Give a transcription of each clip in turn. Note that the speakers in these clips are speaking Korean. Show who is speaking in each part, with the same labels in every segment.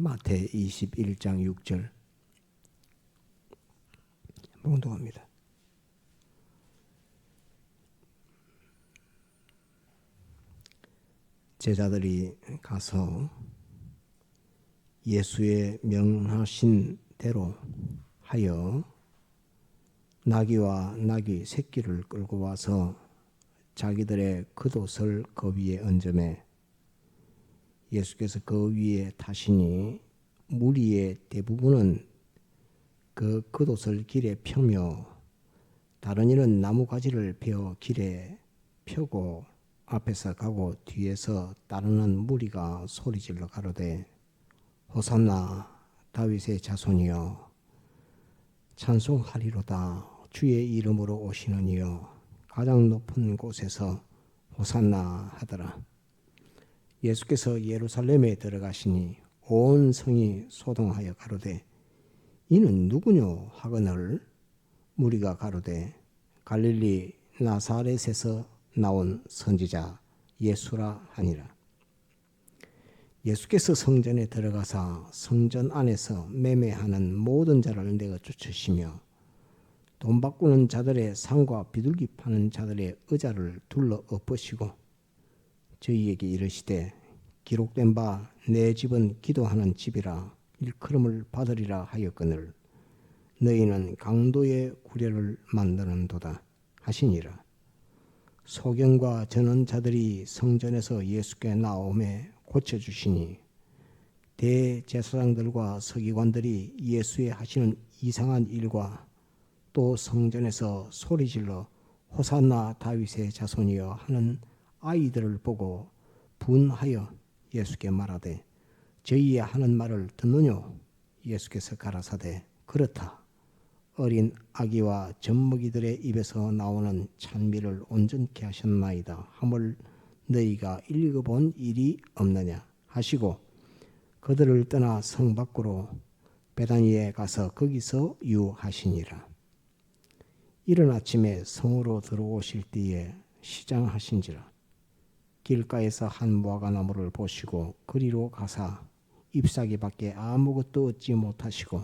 Speaker 1: 마태 21장 6절 봉독합니다. 제자들이 가서 예수의 명하신 대로 하여 나귀와 나귀 새끼를 끌고 와서 자기들의 겉옷을 그 위에 얹으매 예수께서 그 위에 타시니 무리의 대부분은 그 겉옷을 길에 펴며 다른 이는 나무가지를 베어 길에 펴고 앞에서 가고 뒤에서 따르는 무리가 소리질러 가로되 호산나 다윗의 자손이여 찬송하리로다 주의 이름으로 오시는 이여 가장 높은 곳에서 호산나 하더라. 예수께서 예루살렘에 들어가시니 온 성이 소동하여 가로되 이는 누구뇨 하거늘 무리가 가로되 갈릴리 나사렛에서 나온 선지자 예수라 하니라. 예수께서 성전에 들어가사 성전 안에서 매매하는 모든 자를 내어 쫓으시며 돈 바꾸는 자들의 상과 비둘기 파는 자들의 의자를 둘러 엎으시고 저희에게 이르시되 기록된 바 내 집은 기도하는 집이라 일컬음을 받으리라 하였거늘 너희는 강도의 구례를 만드는도다 하시니라. 소경과 전원자들이 성전에서 예수께 나오매 고쳐주시니 대제사장들과 서기관들이 예수의 하시는 이상한 일과 또 성전에서 소리질러 호산나 다윗의 자손이여 하는 아이들을 보고 분하여 예수께 말하되 저희의 하는 말을 듣느뇨? 예수께서 가라사대 그렇다. 어린 아기와 젖먹이들의 입에서 나오는 찬미를 온전케 하셨나이다. 하물 너희가 읽어본 일이 없느냐 하시고 그들을 떠나 성 밖으로 베다니에 가서 거기서 유하시니라. 이른 아침에 성으로 들어오실 때에 시장하신지라. 길가에서 한 무화과나무를 보시고 그리로 가사 잎사귀밖에 아무것도 얻지 못하시고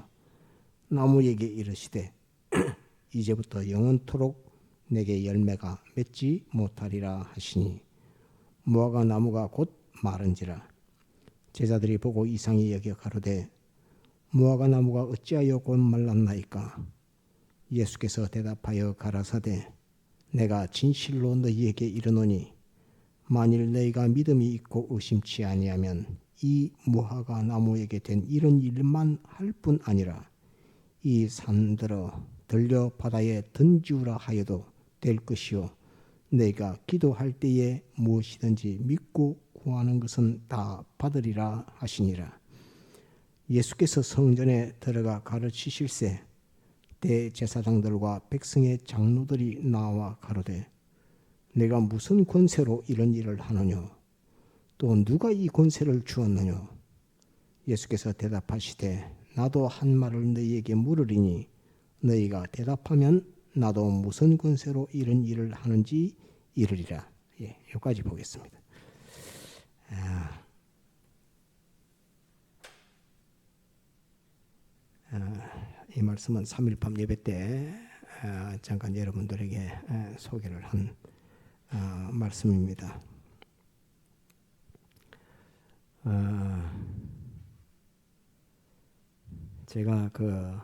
Speaker 1: 나무에게 이르시되 이제부터 영원토록 내게 열매가 맺지 못하리라 하시니 무화과나무가 곧 마른지라. 제자들이 보고 이상히 여겨 가로되 무화과나무가 어찌하여 곧 말랐나이까. 예수께서 대답하여 가라사대 내가 진실로 너희에게 이르노니 만일 너희가 믿음이 있고 의심치 아니하면 이 무화과 나무에게 된 이런 일만 할 뿐 아니라 이 산들어 들려 바다에 던지우라 하여도 될 것이요 너희가 기도할 때에 무엇이든지 믿고 구하는 것은 다 받으리라 하시니라. 예수께서 성전에 들어가 가르치실세 대제사장들과 백성의 장로들이 나와 가로되 내가 무슨 권세로 이런 일을 하느뇨? 또 누가 이 권세를 주었느뇨? 예수께서 대답하시되 나도 한 말을 너희에게 물으리니 너희가 대답하면 나도 무슨 권세로 이런 일을 하는지 이르리라. 여기까지 보겠습니다. 이 말씀은 3일 밤 예배 때 잠깐 여러분들에게 소개를 한 말씀입니다. 제가 그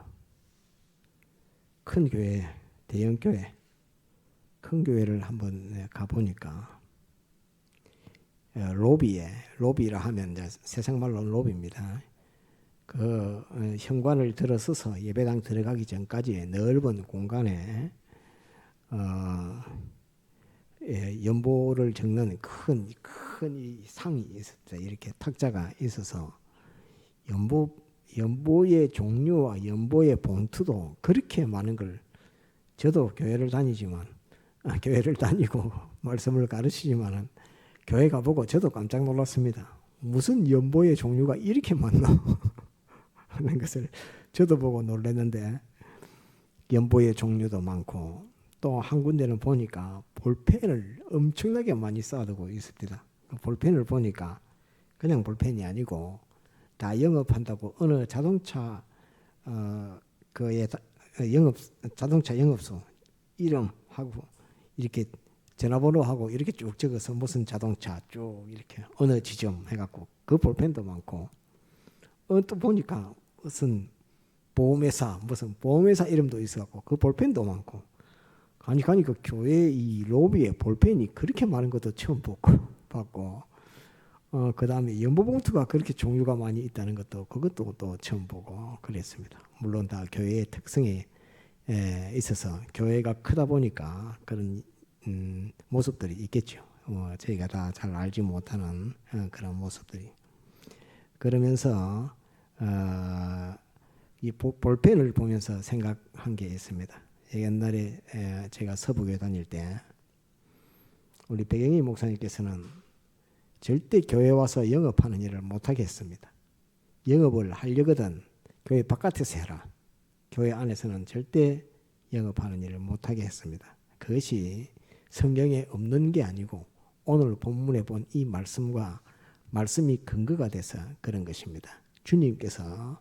Speaker 1: 큰 교회, 대형 교회, 큰 교회를 한번 가보니까 로비라 하면 이제 세상 말로 로비입니다. 그 현관을 들어서서 예배당 들어가기 전까지 넓은 공간에 연보를 적는 큰 이 상이 있었죠. 이렇게 탁자가 있어서 연보의 종류와 연보의 봉투도 그렇게 많은 걸 저도 교회를 다니고 말씀을 가르치지만은 교회 가보고 저도 깜짝 놀랐습니다. 무슨 연보의 종류가 이렇게 많나 하는 것을 저도 보고 놀랐는데 연보의 종류도 많고 또 한 군데는 보니까 볼펜을 엄청나게 많이 쌓아두고 있습니다. 볼펜을 보니까 그냥 볼펜이 아니고 다 영업한다고 어느 자동차 그의 자동차 영업소 이름하고 이렇게 전화번호하고 이렇게 쭉 적어서 무슨 자동차 쭉 이렇게 어느 지점 해갖고 그 볼펜도 많고 또 보니까 무슨 보험회사 이름도 있어갖고 그 볼펜도 많고 가니까 교회 이 로비에 볼펜이 그렇게 많은 것도 처음 봤고 그 다음에 연보봉투가 그렇게 종류가 많이 있다는 그것도 또 처음 보고 그랬습니다. 물론 다 교회의 특성에 있어서 교회가 크다 보니까 그런 모습들이 있겠죠. 저희가 다 잘 알지 못하는 그런 모습들이. 그러면서 이 볼펜을 보면서 생각한 게 있습니다. 옛날에 제가 서부교회 다닐 때 우리 백영희 목사님께서는 절대 교회 와서 영업하는 일을 못하게 했습니다. 영업을 하려거든 교회 바깥에서 해라. 교회 안에서는 절대 영업하는 일을 못하게 했습니다. 그것이 성경에 없는 게 아니고 오늘 본문에 본 이 말씀이 근거가 돼서 그런 것입니다. 주님께서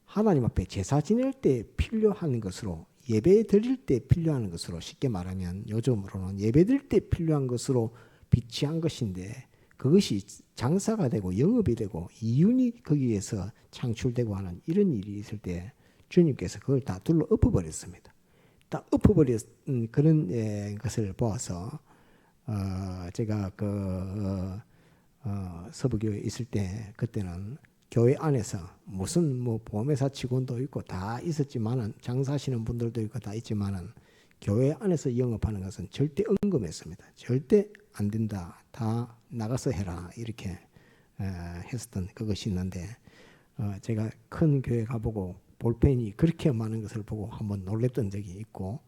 Speaker 1: 하나님 앞에 제사 지낼 때 필요한 것으로 예배 드릴 때 필요한 것으로 쉽게 말하면 요즘으로는 예배 드릴 때 필요한 것으로 비치한 것인데 그것이 장사가 되고 영업이 되고 이윤이 거기에서 창출되고 하는 이런 일이 있을 때 주님께서 그걸 다 둘러 엎어버렸습니다. 다 엎어버린 그런 것을 보아서 제가 서부교회에 있을 때 그때는 교회 안에서 무슨 보험회사 직원도 있고 다 있었지만은 장사하시는 분들도 있고 다 있지만은 교회 안에서 영업하는 것은 절대 은금했습니다. 절대 안 된다. 다 나가서 해라. 이렇게 했었던 그것이 있는데 제가 큰 교회 가보고 볼펜이 그렇게 많은 것을 보고 한번 놀랬던 적이 있고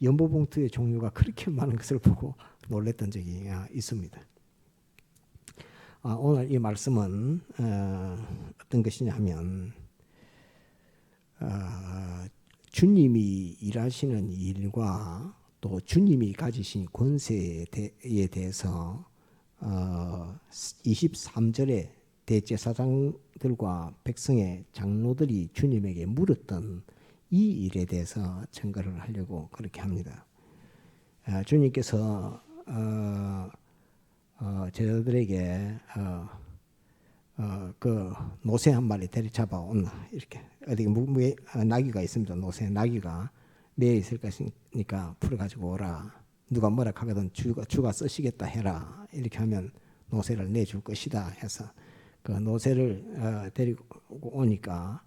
Speaker 1: 연보봉투의 종류가 그렇게 많은 것을 보고 놀랬던 적이 있습니다. 오늘 이 말씀은 어떤 것이냐 하면 주님이 일하시는 일과 또 주님이 가지신 권세에 대해서 23절에 대제사장들과 백성의 장로들이 주님에게 물었던 이 일에 대해서 증거를 하려고 그렇게 합니다. 주님께서 제자들에게 그 노새 한 마리 데려잡아 온나 이렇게 어디 나귀가 있습니다. 노새 나귀가 매에 있을 것이니까 풀어가지고 오라. 누가 뭐라 하거든 주가 쓰시겠다 해라. 이렇게 하면 노새를 내줄 것이다 해서 그 노새를 데리고 오니까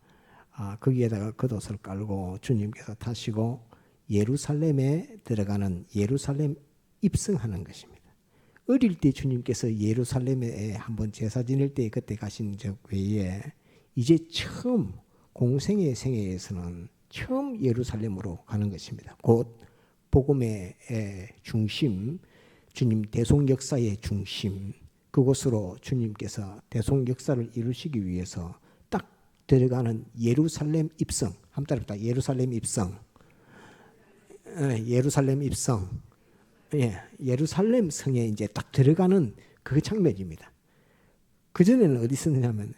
Speaker 1: 거기에다가 겉옷을 깔고 주님께서 타시고 예루살렘에 들어가는 예루살렘 입성하는 것입니다. 어릴 때 주님께서 예루살렘에 한번 제사 지낼 때 그때 가신 적 외에 이제 처음 공생의 생애에서는 처음 예루살렘으로 가는 것입니다. 곧 복음의 중심, 주님 대속 역사의 중심, 그곳으로 주님께서 대속 역사를 이루시기 위해서 딱 들어가는 예루살렘 입성, 한 따라합니다. 예루살렘 입성, 예루살렘 입성, 예루살렘 성에 이제 딱 들어가는 그 장면입니다. 그 전에는 어디 있었냐면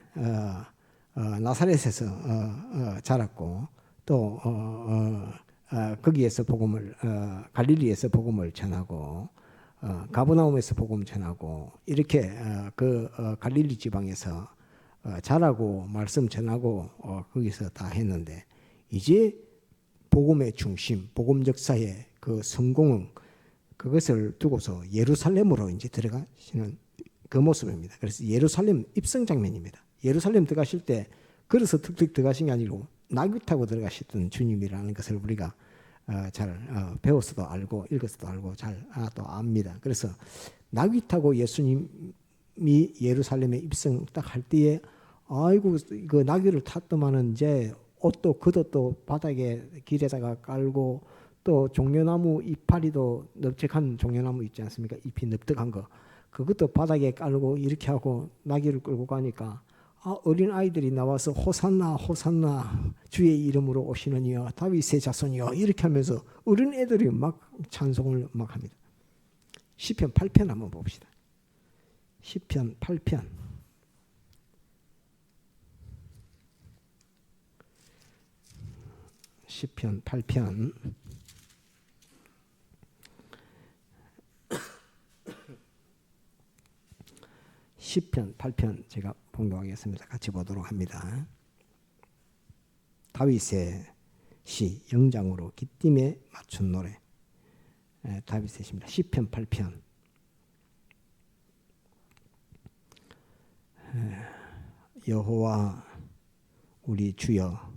Speaker 1: 나사렛에서 자랐고 또 거기에서 복음을 갈릴리에서 복음을 전하고 가버나움에서 복음 전하고 이렇게 갈릴리 지방에서 자라고 말씀 전하고 거기서 다 했는데 이제 복음의 중심, 복음 역사의 그 성공은 그것을 두고서 예루살렘으로 이제 들어가시는 그 모습입니다. 그래서 예루살렘 입성 장면입니다. 예루살렘 들어가실 때 걸어서 툭툭 들어가신 게 아니고 나귀 타고 들어가셨던 주님이라는 것을 우리가 잘 배워서도 알고 읽어서도 알고 잘 또 압니다. 그래서 나귀 타고 예수님이 예루살렘에 입성 딱 할 때에 아이고 그 나귀를 탔더만은 이제 옷도 겉옷도 바닥에 길에다가 깔고 또 종려나무 이파리도 넓적한 종려나무 있지 않습니까? 잎이 넓적한 거 그것도 바닥에 깔고 이렇게 하고 나귀를 끌고 가니까 어린 아이들이 나와서 호산나 호산나 주의 이름으로 오시는 이여 다윗의 자손이여 이렇게 하면서 어린 애들이 막 찬송을 막 합니다. 시편 8편 한번 봅시다. 시편 8편 시편 8편 시편 8편 제가 봉독하겠습니다. 같이 보도록 합니다. 다윗의 시 영장으로 기띔에 맞춘 노래. 다윗의 시입니다. 시편 8편. 여호와 우리 주여,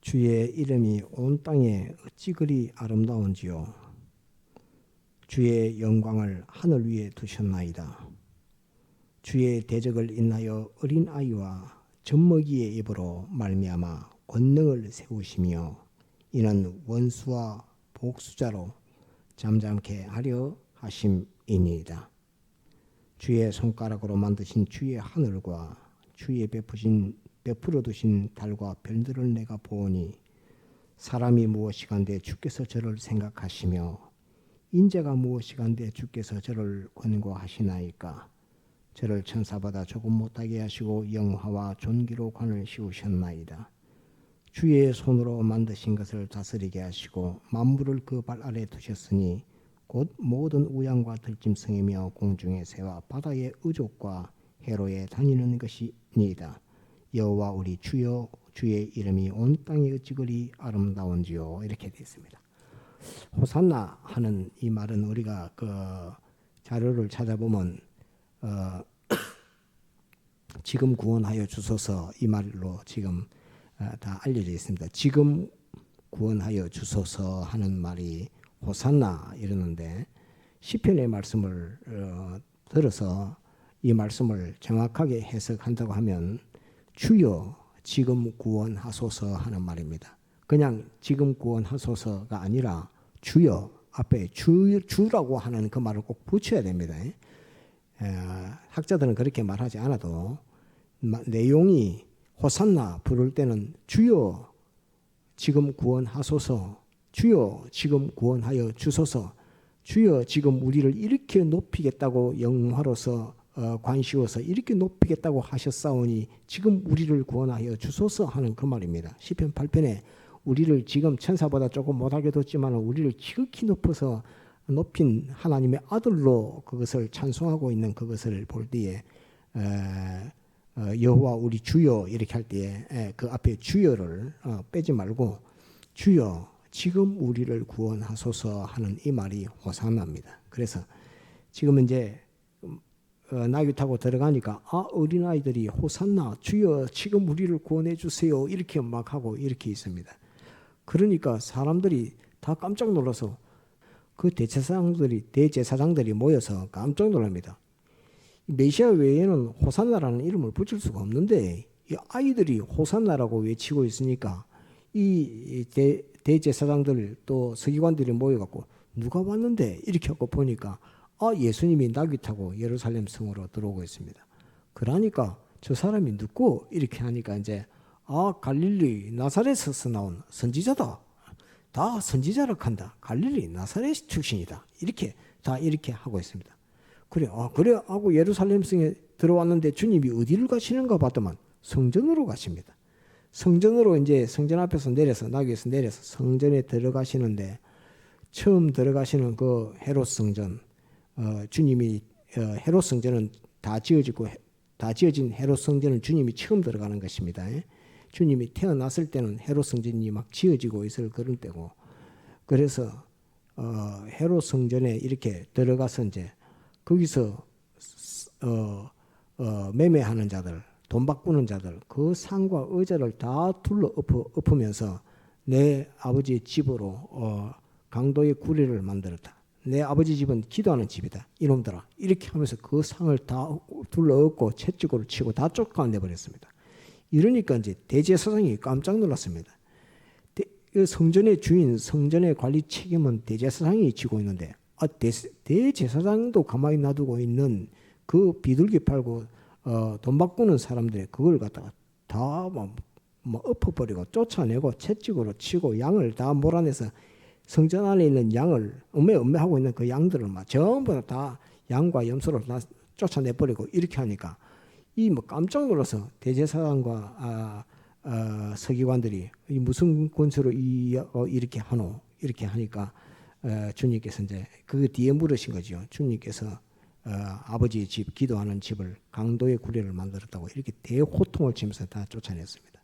Speaker 1: 주의 이름이 온 땅에 어찌 그리 아름다운지요. 주의 영광을 하늘 위에 두셨나이다. 주의 대적을 인하여 어린아이와 젖먹이의 입으로 말미암아 권능을 세우시며 이는 원수와 복수자로 잠잠케 하려 하심이니이다. 주의 손가락으로 만드신 주의 하늘과 주의 베풀어 두신 달과 별들을 내가 보오니 사람이 무엇이간데 주께서 저를 생각하시며 인자가 무엇이간데 주께서 저를 권고하시나이까. 저를 천사보다 조금 못하게 하시고 영화와 존귀로 관을 씌우셨나이다. 주의 손으로 만드신 것을 다스리게 하시고 만물을 그 발 아래 두셨으니 곧 모든 우양과 들짐승이며 공중의 새와 바다의 의족과 해로에 다니는 것이니이다. 여호와 우리 주여, 주의 이름이 온 땅에 어찌 그리 아름다운지요. 이렇게 되어 있습니다. 호산나 하는 이 말은 우리가 그 자료를 찾아보면 지금 구원하여 주소서 이 말로 지금 다 알려져 있습니다. 지금 구원하여 주소서 하는 말이 호산나 이러는데 시편의 말씀을 들어서 이 말씀을 정확하게 해석한다고 하면 주여 지금 구원하소서 하는 말입니다. 그냥 지금 구원하소서가 아니라 주여 앞에 주라고 하는 그 말을 꼭 붙여야 됩니다. 학자들은 그렇게 말하지 않아도 내용이 호산나 부를 때는 주여 지금 구원하소서, 주여 지금 구원하여 주소서, 주여 지금 우리를 이렇게 높이겠다고 영화로서 관시워서 이렇게 높이겠다고 하셨사오니 지금 우리를 구원하여 주소서 하는 그 말입니다. 시편 8편에 우리를 지금 천사보다 조금 못하게 뒀지만 우리를 지극히 높인 하나님의 아들로 그것을 찬송하고 있는 그것을 볼 때에 여호와 우리 주여 이렇게 할 때에 그 앞에 주여를 빼지 말고 주여 지금 우리를 구원하소서 하는 이 말이 호산나입니다. 그래서 지금 이제 나귀 타고 들어가니까 어린아이들이 호산나 주여 지금 우리를 구원해 주세요 이렇게 막 하고 이렇게 있습니다. 그러니까 사람들이 다 깜짝 놀라서 그 대제사장들이 모여서 깜짝 놀랍니다. 메시아 외에는 호산나라는 이름을 붙일 수가 없는데 이 아이들이 호산나라고 외치고 있으니까 이 대제사장들 또 서기관들이 모여갖고 누가 왔는데 이렇게 하고 보니까 예수님이 나귀 타고 예루살렘 성으로 들어오고 있습니다. 그러니까 저 사람이 눕고 이렇게 하니까 이제 갈릴리 나사렛에서 나온 선지자다. 다 선지자라 한다. 갈릴리 나사렛 출신이다. 이렇게 다 이렇게 하고 있습니다. 그래 하고 예루살렘 성에 들어왔는데 주님이 어디를 가시는가 봤더만 성전으로 가십니다. 성전으로 이제 성전 앞에서 내려서 나귀에서 내려서 성전에 들어가시는데 처음 들어가시는 그 헤롯 성전 주님이 헤롯 성전은 다 지어진 헤롯 성전은 주님이 처음 들어가는 것입니다. 주님이 태어났을 때는 헤롯 성전이 막 지어지고 있을 그런 때고 그래서 헤롯 성전에 이렇게 들어가서 이제 거기서 매매하는 자들, 돈 바꾸는 자들, 그 상과 의자를 다 둘러 엎으면서 내 아버지의 집으로 강도의 구리를 만들었다. 내 아버지 집은 기도하는 집이다. 이놈들아. 이렇게 하면서 그 상을 다 둘러 엎고 채찍으로 치고 다 쫓아내버렸습니다. 이러니까 이제 대제사장이 깜짝 놀랐습니다. 성전의 주인, 성전의 관리 책임은 대제사장이 지고 있는데 대제사장도 가만히 놔두고 있는 그 비둘기 팔고 돈 바꾸는 사람들이 그걸 갖다가 다 엎어버리고 쫓아내고 채찍으로 치고 양을 다 몰아내서 성전 안에 있는 양을 음매하고 있는 그 양들을 전부 다 양과 염소를 다 쫓아내버리고 이렇게 하니까 깜짝 놀라서 대제사장과 서기관들이 이 무슨 권세로 이렇게 하노 이렇게 하니까 주님께서 이제 그 뒤에 물으신 거죠. 주님께서 아버지의 집, 기도하는 집을 강도의 구례를 만들었다고 이렇게 대호통을 치면서 다 쫓아냈습니다.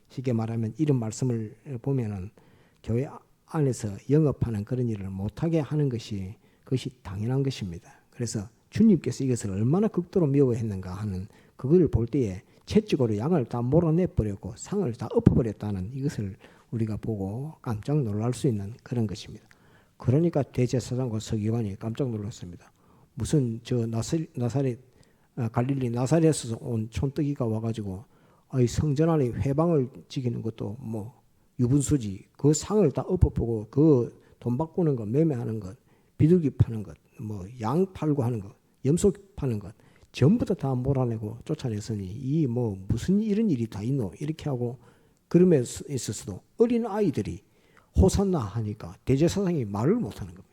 Speaker 1: 쉽게 말하면 이런 말씀을 보면은 교회 안에서 영업하는 그런 일을 못하게 하는 것이 그것이 당연한 것입니다. 그래서 주님께서 이것을 얼마나 극도로 미워했는가 하는 그걸 볼 때에 채찍으로 양을 다 몰아내버렸고 상을 다 엎어버렸다는 이것을 우리가 보고 깜짝 놀랄 수 있는 그런 것입니다. 그러니까 대제사장과 서기관이 깜짝 놀랐습니다. 무슨 저 나사렛 갈릴리 나사렛에서 온 촌뜨기가 와가지고 이 성전 안에 회방을 지키는 것도 뭐 유분수지 그 상을 다 엎어보고 그 돈 바꾸는 것 매매하는 것 비둘기 파는 것 뭐 양 팔고 하는 것 염소 파는 것 전부 다 몰아내고 쫓아냈으니 이 뭐 무슨 이런 일이 다 있노 이렇게 하고 그러면서 있었어도 어린 아이들이 호산나 하니까 대제사장이 말을 못하는 겁니다.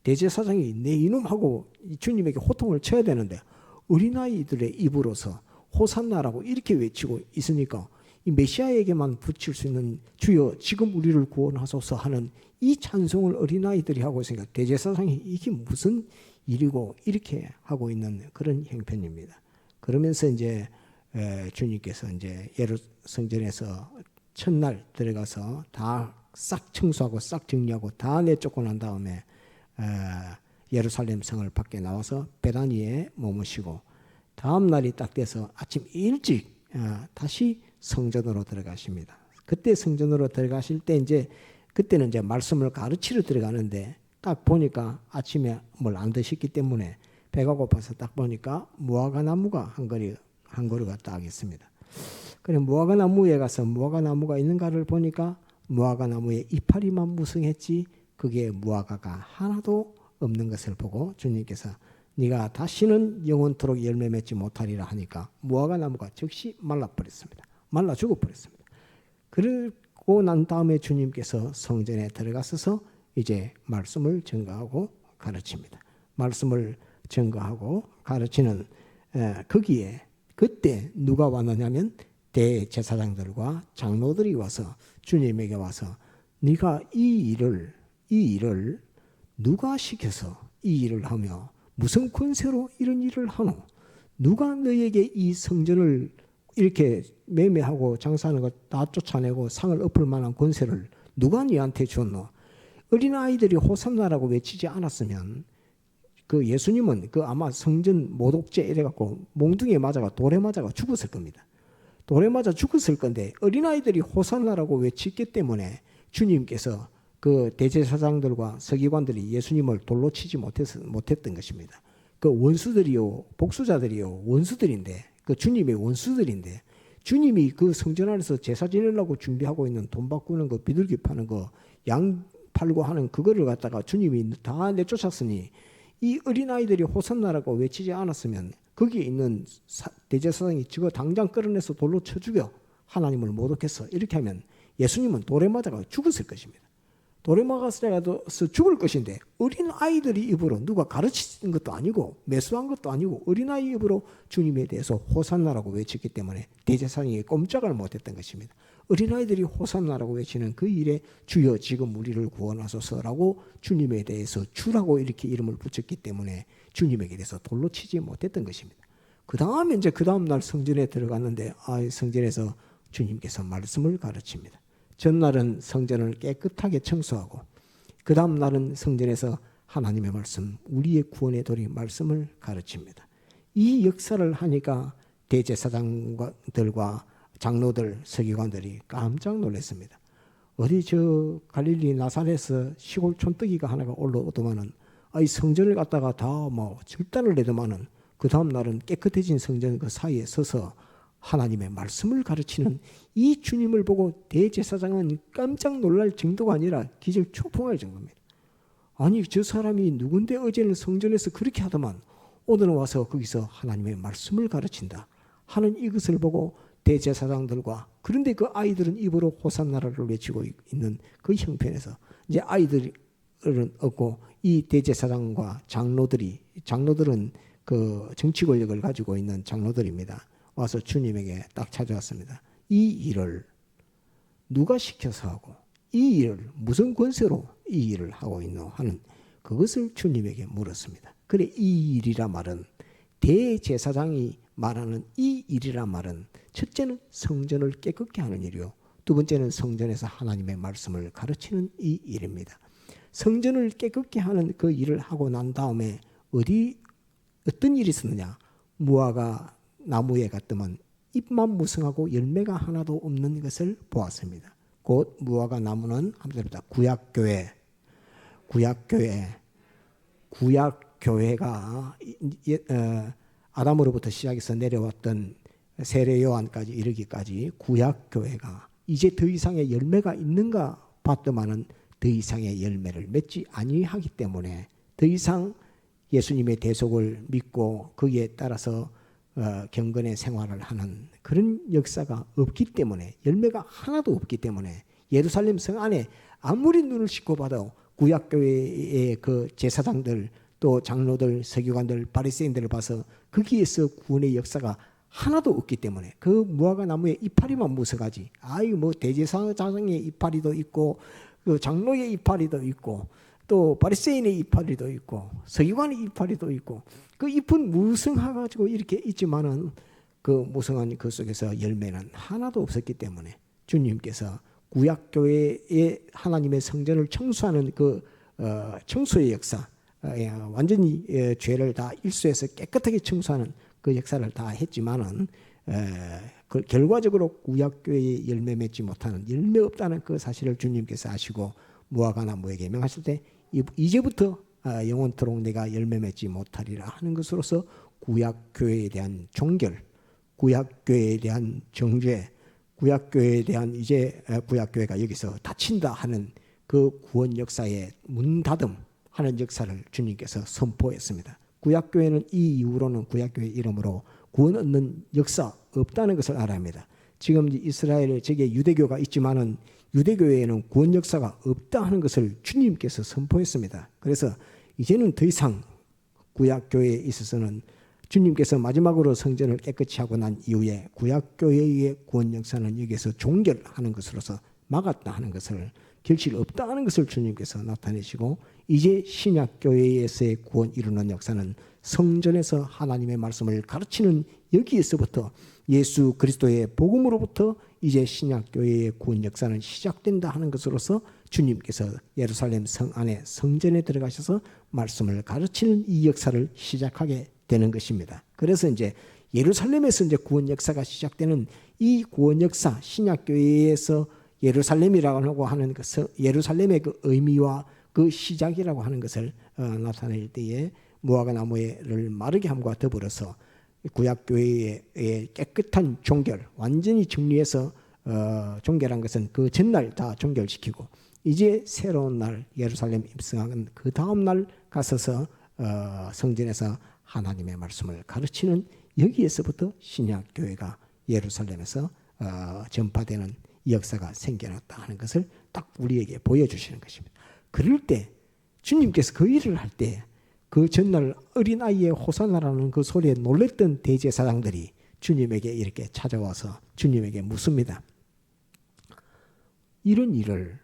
Speaker 1: 대제사장이 내 이놈하고 주님에게 호통을 쳐야 되는데 어린아이들의 입으로서 호산나라고 이렇게 외치고 있으니까 이 메시아에게만 붙일 수 있는 주여 지금 우리를 구원하소서 하는 이 찬송을 어린아이들이 하고 있으니까 대제사장이 이게 무슨 일이고 이렇게 하고 있는 그런 형편입니다. 그러면서 이제 주님께서 이제 성전에서 첫날 들어가서 다 싹 청소하고 싹 정리하고 다 내쫓고 난 다음에 예루살렘 성을 밖에 나와서 베다니에 머무시고 다음 날이 딱 돼서 아침 일찍 다시 성전으로 들어가십니다. 그때 성전으로 들어가실 때 이제 그때는 이제 말씀을 가르치러 들어가는데 딱 보니까 아침에 뭘 안 드셨기 때문에 배가 고파서 딱 보니까 무화과 나무가 한 그루가 딱 있습니다. 그래 무화과 나무에 가서 무화과 나무가 있는가를 보니까 무화과 나무에 이파리만 무성했지 그게 무화과가 하나도 없는 것을 보고 주님께서 네가 다시는 영원토록 열매 맺지 못하리라 하니까 무화과 나무가 즉시 말라버렸습니다. 말라 죽어버렸습니다. 그러고 난 다음에 주님께서 성전에 들어가셔서 이제 말씀을 증거하고 가르칩니다. 말씀을 증거하고 가르치는 거기에 그때 누가 왔느냐면 대제사장들과 장로들이 와서 주님에게 와서 네가 이 일을 누가 시켜서 이 일을 하며 무슨 권세로 이런 일을 하노? 누가 너에게 이 성전을 이렇게 매매하고 장사하는 것 다 쫓아내고 상을 엎을 만한 권세를 누가 네한테 줬노? 어린아이들이 호산나라고 외치지 않았으면 그 예수님은 그 아마 성전 모독죄 이래갖고 몽둥이에 맞아가 돌에 맞아가 죽었을 겁니다. 돌에 맞아 죽었을 건데 어린아이들이 호산나라고 외쳤기 때문에 주님께서 그 대제사장들과 서기관들이 예수님을 돌로 치지 못했던 것입니다. 그 원수들이요 복수자들이요 원수들인데 그 주님의 원수들인데 주님이 그 성전 안에서 제사 지내려고 준비하고 있는 돈 바꾸는 거 비둘기 파는 거 양 팔고 하는 그거를 갖다가 주님이 다 내쫓았으니 이 어린아이들이 호산나라고 외치지 않았으면 거기에 있는 대제사장이 저거 당장 끌어내서 돌로 쳐 죽여 하나님을 모독했어 이렇게 하면 예수님은 돌에 맞아가 죽었을 것입니다. 돌에 맞아서 죽을 것인데 어린아이들이 입으로 누가 가르친 것도 아니고 매수한 것도 아니고 어린아이 입으로 주님에 대해서 호산나라고 외쳤기 때문에 대제사장이 꼼짝을 못했던 것입니다. 어린아이들이 호산나라고 외치는 그 일에 주여 지금 우리를 구원하소서라고 주님에 대해서 주라고 이렇게 이름을 붙였기 때문에 주님에게 대해서 돌로 치지 못했던 것입니다. 그 다음에 이제 그 다음 날 성전에 들어갔는데 성전에서 주님께서 말씀을 가르칩니다. 전날은 성전을 깨끗하게 청소하고 그 다음 날은 성전에서 하나님의 말씀, 우리의 구원의 도리 말씀을 가르칩니다. 이 역사를 하니까 대제사장들과 장로들, 서기관들이 깜짝 놀랐습니다. 어디 저 갈릴리 나사렛에서 시골 촌뜨기가 하나가 올라오더만은 이 성전을 갖다가 다 뭐 절단을 내더만은 그 다음 날은 깨끗해진 성전 그 사이에 서서 하나님의 말씀을 가르치는 이 주님을 보고 대제사장은 깜짝 놀랄 정도가 아니라 기절초풍할 정도입니다. 아니 저 사람이 누군데 어제는 성전에서 그렇게 하더만 오늘은 와서 거기서 하나님의 말씀을 가르친다 하는 이것을 보고 대제사장들과 그런데 그 아이들은 입으로 호산나라를 외치고 있는 그 형편에서 이제 아이들은 없고 이 대제사장과 장로들은 그 정치 권력을 가지고 있는 장로들입니다. 와서 주님에게 딱 찾아왔습니다. 이 일을 누가 시켜서 하고 이 일을 무슨 권세로 이 일을 하고 있노 하는 그것을 주님에게 물었습니다. 그래 이 일이라 말은 대제사장이 말하는 이 일이라 말은 첫째는 성전을 깨끗게 하는 일이요. 두 번째는 성전에서 하나님의 말씀을 가르치는 이 일입니다. 성전을 깨끗게 하는 그 일을 하고 난 다음에 어떤 일이 있었느냐. 무화과 나무에 갔더만 잎만 무성하고 열매가 하나도 없는 것을 보았습니다. 곧 무화과 나무는 구약교회가 아담으로부터 시작해서 내려왔던 세례 요한까지 이르기까지 구약교회가 이제 더 이상의 열매가 있는가 봤더만은 더 이상의 열매를 맺지 아니하기 때문에 더 이상 예수님의 대속을 믿고 거기에 따라서 경건의 생활을 하는 그런 역사가 없기 때문에 열매가 하나도 없기 때문에 예루살렘 성 안에 아무리 눈을 씻고 봐도 구약교회의 그 제사장들 또 장로들 서기관들 바리새인들을 봐서 거기에서 구원의 역사가 하나도 없기 때문에 그 무화과 나무의 이파리만 무성하지 뭐 대제사장의 이파리도 있고 그 장로의 이파리도 있고 또 바리새인의 이파리도 있고 서기관의 이파리도 있고 그 잎은 무성해가지고 이렇게 있지만은 그 무성한 그 속에서 열매는 하나도 없었기 때문에 주님께서 구약교회의 하나님의 성전을 청소하는 그 청소의 역사 완전히 죄를 다 일수해서 깨끗하게 청소하는 그 역사를 다 했지만은 그 결과적으로 구약교회에 열매 맺지 못하는 열매 없다는 그 사실을 주님께서 아시고 무화과 나무에게 명하실 때 이제부터 영원토록 내가 열매 맺지 못하리라 하는 것으로서 구약교회에 대한 종결, 구약교회에 대한 정죄, 구약교회에 대한 이제 구약교회가 여기서 닫힌다 하는 그 구원 역사의 문닫음 하는 역사를 주님께서 선포했습니다. 구약교회는 이 이후로는 구약교회 이름으로 구원 얻는 역사 없다는 것을 알아야 합니다. 지금 이스라엘에 저게 유대교가 있지만은 유대교회에는 구원 역사가 없다 하는 것을 주님께서 선포했습니다. 그래서 이제는 더 이상 구약교회에 있어서는 주님께서 마지막으로 성전을 깨끗이 하고 난 이후에 구약교회의 구원 역사는 여기에서 종결하는 것으로서 막았다 하는 것을 결실 없다 하는 것을 주님께서 나타내시고 이제 신약교회에서의 구원 이루는 역사는 성전에서 하나님의 말씀을 가르치는 여기에서부터 예수 그리스도의 복음으로부터 이제 신약교회의 구원 역사는 시작된다 하는 것으로서 주님께서 예루살렘 성 안에 성전에 들어가셔서 말씀을 가르치는 이 역사를 시작하게 되는 것입니다. 그래서 이제 예루살렘에서 이제 구원 역사가 시작되는 이 구원 역사 신약교회에서 예루살렘이라고 하는 것은 예루살렘의 그 의미와 그 시작이라고 하는 것을 나타낼 때에 무화과 나무를 마르게 함과 더불어서 구약교회의 깨끗한 종결 완전히 정리해서 종결한 것은 그 전날 다 종결시키고 이제 새로운 날 예루살렘 입성하는 그 다음 날 가서서 성전에서 하나님의 말씀을 가르치는 여기에서부터 신약교회가 예루살렘에서 전파되는 역사가 생겨났다 하는 것을 딱 우리에게 보여주시는 것입니다. 그럴 때 주님께서 그 일을 할 때 그 전날 어린아이의 호산나라는 그 소리에 놀랬던 대제사장들이 주님에게 이렇게 찾아와서 주님에게 묻습니다. 이런 일을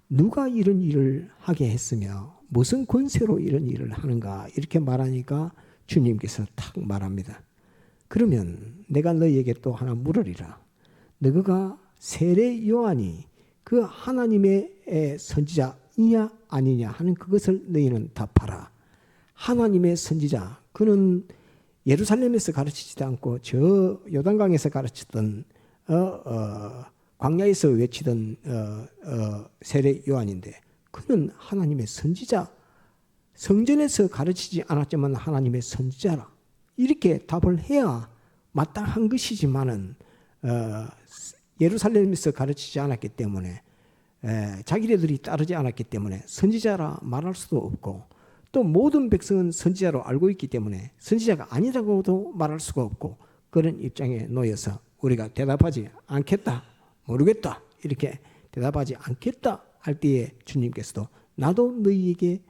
Speaker 1: 누가 이런 일을 하게 했으며 무슨 권세로 이런 일을 하는가 이렇게 말하니까 주님께서 탁 말합니다. 그러면 내가 너희에게 또 하나 물으리라. 너희가 세례 요한이 그 하나님의 선지자이냐 아니냐 하는 그것을 너희는 답하라. 하나님의 선지자 그는 예루살렘에서 가르치지도 않고 저 요단강에서 가르치던 광야에서 외치던 세례 요한인데 그는 하나님의 선지자 성전에서 가르치지 않았지만 하나님의 선지자라 이렇게 답을 해야 마땅한 것이지만은 예루살렘에서 가르치지 않았기 때문에 자기네들이 따르지 않았기 때문에 선지자라 말할 수도 없고 또 모든 백성은 선지자로 알고 있기 때문에 선지자가 아니라고도 말할 수가 없고 그런 입장에 놓여서 우리가 대답하지 않겠다 모르겠다 이렇게 대답하지 않겠다 할 때에 주님께서도 나도 너희에게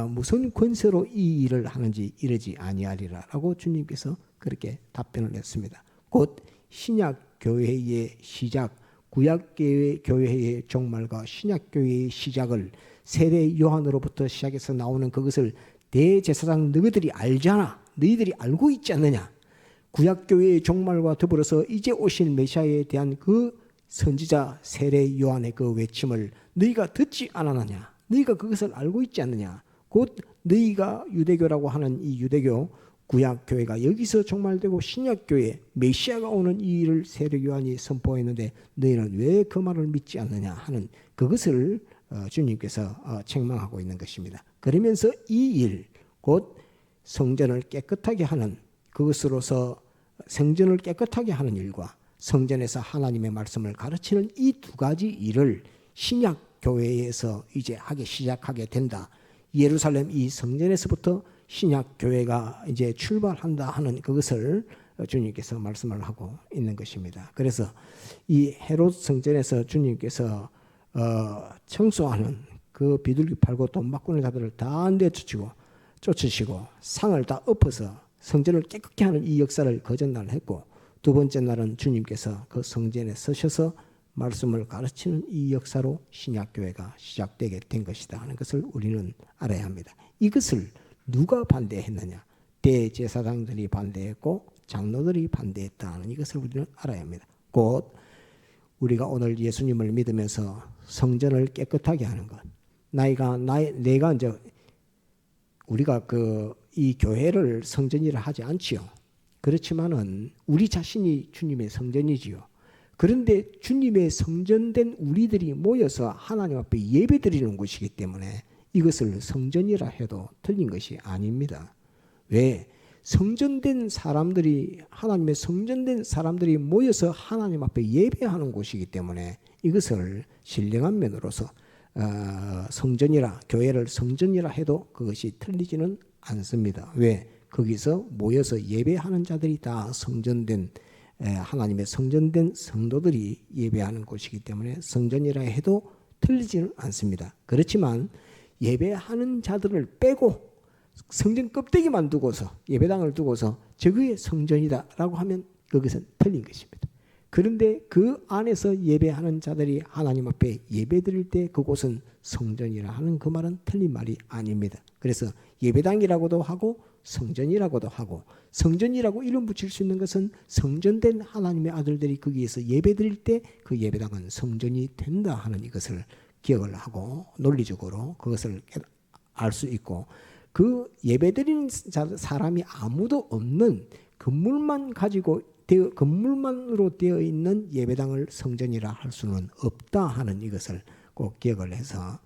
Speaker 1: 무슨 권세로 이 일을 하는지 이르지 아니하리라 라고 주님께서 그렇게 답변을 했습니다. 곧 신약 교회의 시작 구약 교회의 종말과 신약 교회의 시작을 세례 요한으로부터 시작해서 나오는 그것을 대제사장 너희들이 알잖아. 너희들이 알고 있지 않느냐. 구약 교회의 종말과 더불어서 이제 오실 메시아에 대한 그 선지자 세례 요한의 그 외침을 너희가 듣지 않았느냐. 너희가 그것을 알고 있지 않느냐. 곧 너희가 유대교라고 하는 이 유대교 구약 교회가 여기서 종말되고 신약 교회 메시아가 오는 이 일을 세례 요한이 선포했는데 너희는 왜 그 말을 믿지 않느냐 하는 그것을 주님께서 책망하고 있는 것입니다. 그러면서 이 일, 곧 성전을 깨끗하게 하는 그것으로서 성전을 깨끗하게 하는 일과 성전에서 하나님의 말씀을 가르치는 이 두 가지 일을 신약 교회에서 이제 하기 시작하게 된다. 예루살렘 이 성전에서부터 신약 교회가 이제 출발한다 하는 그것을 주님께서 말씀을 하고 있는 것입니다. 그래서 이 헤롯 성전에서 주님께서 청소하는 그 비둘기 팔고 돈 바꾸는 자들을 다 쫓으시고 상을 다 엎어서 성전을 깨끗게 하는 이 역사를 거짓날 했고, 두 번째 날은 주님께서 그 성전에 서셔서 말씀을 가르치는 이 역사로 신약교회가 시작되게 된 것이다 하는 것을 우리는 알아야 합니다. 이것을 누가 반대했느냐? 대제사장들이 반대했고 장로들이 반대했다는 이것을 우리는 알아야 합니다. 곧 우리가 오늘 예수님을 믿으면서 성전을 깨끗하게 하는 것, 내가 이제 우리가 이 교회를 성전이라 하지 않지요. 그렇지만은 우리 자신이 주님의 성전이지요. 그런데 주님의 성전된 우리들이 모여서 하나님 앞에 예배드리는 곳이기 때문에 이것을 성전이라 해도 틀린 것이 아닙니다. 왜? 성전된 사람들이, 하나님의 성전된 사람들이 모여서 하나님 앞에 예배하는 곳이기 때문에 이것을 신령한 면으로서 성전이라, 교회를 성전이라 해도 그것이 틀리지는 않습니다. 왜? 거기서 모여서 예배하는 자들이 다 성전된, 하나님의 성전된 성도들이 예배하는 곳이기 때문에 성전이라 해도 틀리지는 않습니다. 그렇지만 예배하는 자들을 빼고 성전 껍데기만 두고서, 예배당을 두고서 저그의 성전이다라고 하면 그것은 틀린 것입니다. 그런데 그 안에서 예배하는 자들이 하나님 앞에 예배드릴 때 그곳은 성전이라 하는 그 말은 틀린 말이 아닙니다. 그래서 예배당이라고도 하고 성전이라고도 하고, 성전이라고 이름 붙일 수 있는 것은 성전된 하나님의 아들들이 거기에서 예배드릴 때 그 예배당은 성전이 된다 하는 이것을 기억을 하고 논리적으로 그것을 알 수 있고, 그 예배드리는 사람이 아무도 없는 건물만으로 되어 있는 예배당을 성전이라 할 수는 없다 하는 이것을 꼭 기억을 해서,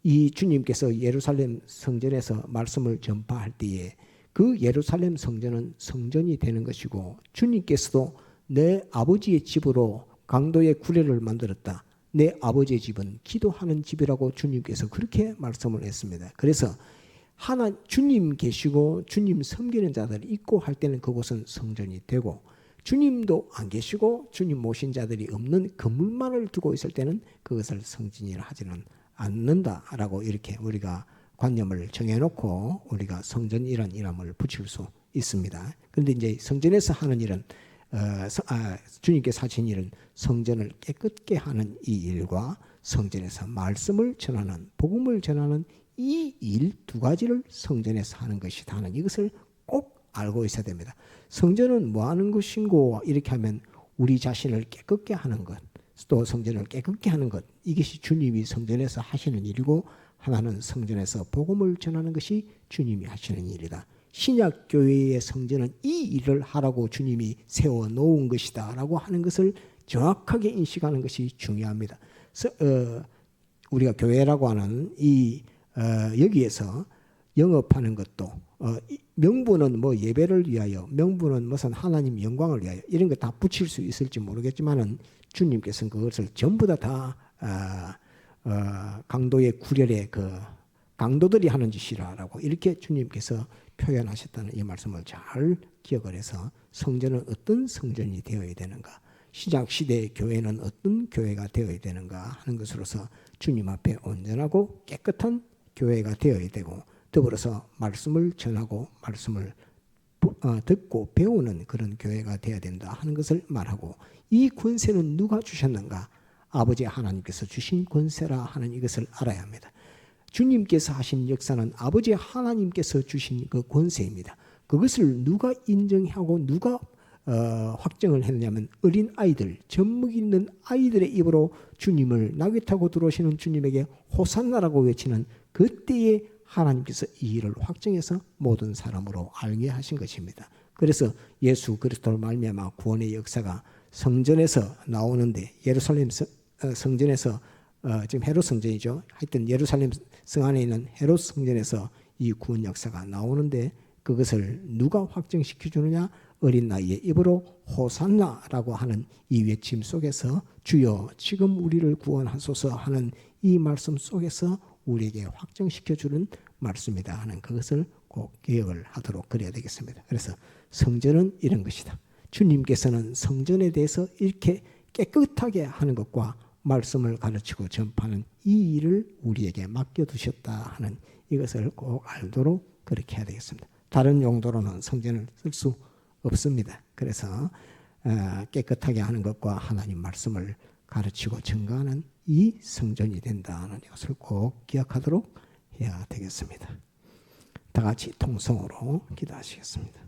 Speaker 1: 이 주님께서 예루살렘 성전에서 말씀을 전파할 때에 그 예루살렘 성전은 성전이 되는 것이고, 주님께서도 내 아버지의 집으로 강도의 구례를 만들었다. 내 아버지의 집은 기도하는 집이라고 주님께서 그렇게 말씀을 했습니다. 그래서 주님 계시고 주님 섬기는 자들이 있고 할 때는 그곳은 성전이 되고, 주님도 안 계시고 주님 모신 자들이 없는 건물만을 두고 있을 때는 그것을 성전이라 하지는 않는다라고 이렇게 우리가 관념을 정해놓고 우리가 성전이란 이름을 붙일 수 있습니다. 그런데 이제 성전에서 하는 일은 주님께서 하신 일은 성전을 깨끗게 하는 이 일과 성전에서 말씀을 전하는, 복음을 전하는 이 일 두 가지를 성전에서 하는 것이다 하는 이것을 꼭 알고 있어야 됩니다. 성전은 뭐 하는 것인고, 이렇게 하면 우리 자신을 깨끗게 하는 것, 또 성전을 깨끗게 하는 것, 이것이 주님이 성전에서 하시는 일이고, 하나는 성전에서 복음을 전하는 것이 주님이 하시는 일이다. 신약 교회의 성전은 이 일을 하라고 주님이 세워 놓은 것이다 라고 하는 것을 정확하게 인식하는 것이 중요합니다. 우리가 교회라고 하는 여기에서 영업하는 것도 명분은 뭐 예배를 위하여, 명분은 무슨 하나님 영광을 위하여, 이런 거 다 붙일 수 있을지 모르겠지만은 주님께서는 그것을 전부 다 강도의 구렬의 강도들이 하는 짓이라고 이렇게 주님께서 표현하셨다는 이 말씀을 잘 기억을 해서 성전은 어떤 성전이 되어야 되는가, 신약 시대의 교회는 어떤 교회가 되어야 되는가 하는 것으로서 주님 앞에 온전하고 깨끗한 교회가 되어야 되고, 더불어서 말씀을 전하고 말씀을 듣고 배우는 그런 교회가 되어야 된다 하는 것을 말하고, 이 권세는 누가 주셨는가? 아버지 하나님께서 주신 권세라 하는 이것을 알아야 합니다. 주님께서 하신 역사는 아버지 하나님께서 주신 그 권세입니다. 그것을 누가 인정하고 누가 확정을 했냐면 어린 아이들, 젖먹이 있는 아이들의 입으로 주님을 나귀 타고 들어오시는 주님에게 호산나라고 외치는 그때에 하나님께서 이 일을 확정해서 모든 사람으로 알게 하신 것입니다. 그래서 예수 그리스도를 말미암아 구원의 역사가 성전에서 나오는데, 예루살렘 성전에서 지금 헤롯 성전이죠. 하여튼 예루살렘 성 안에 있는 헤롯 성전에서 이 구원 역사가 나오는데, 그것을 누가 확정시켜 주느냐? 어린 나이에 입으로 호산나라고 하는 이 외침 속에서 주여 지금 우리를 구원하소서 하는 이 말씀 속에서 우리에게 확정시켜 주는 말씀이다 하는 그것을 꼭 기억을 하도록 그래야 되겠습니다. 그래서 성전은 이런 것이다. 주님께서는 성전에 대해서 이렇게 깨끗하게 하는 것과 말씀을 가르치고 전파하는 이 일을 우리에게 맡겨두셨다 하는 이것을 꼭 알도록 그렇게 해야 되겠습니다. 다른 용도로는 성전을 쓸 수 없습니다. 그래서 깨끗하게 하는 것과 하나님 말씀을 가르치고 증거하는 이 성전이 된다는 것을 꼭 기억하도록 해야 되겠습니다. 다 같이 통성으로 기도하시겠습니다.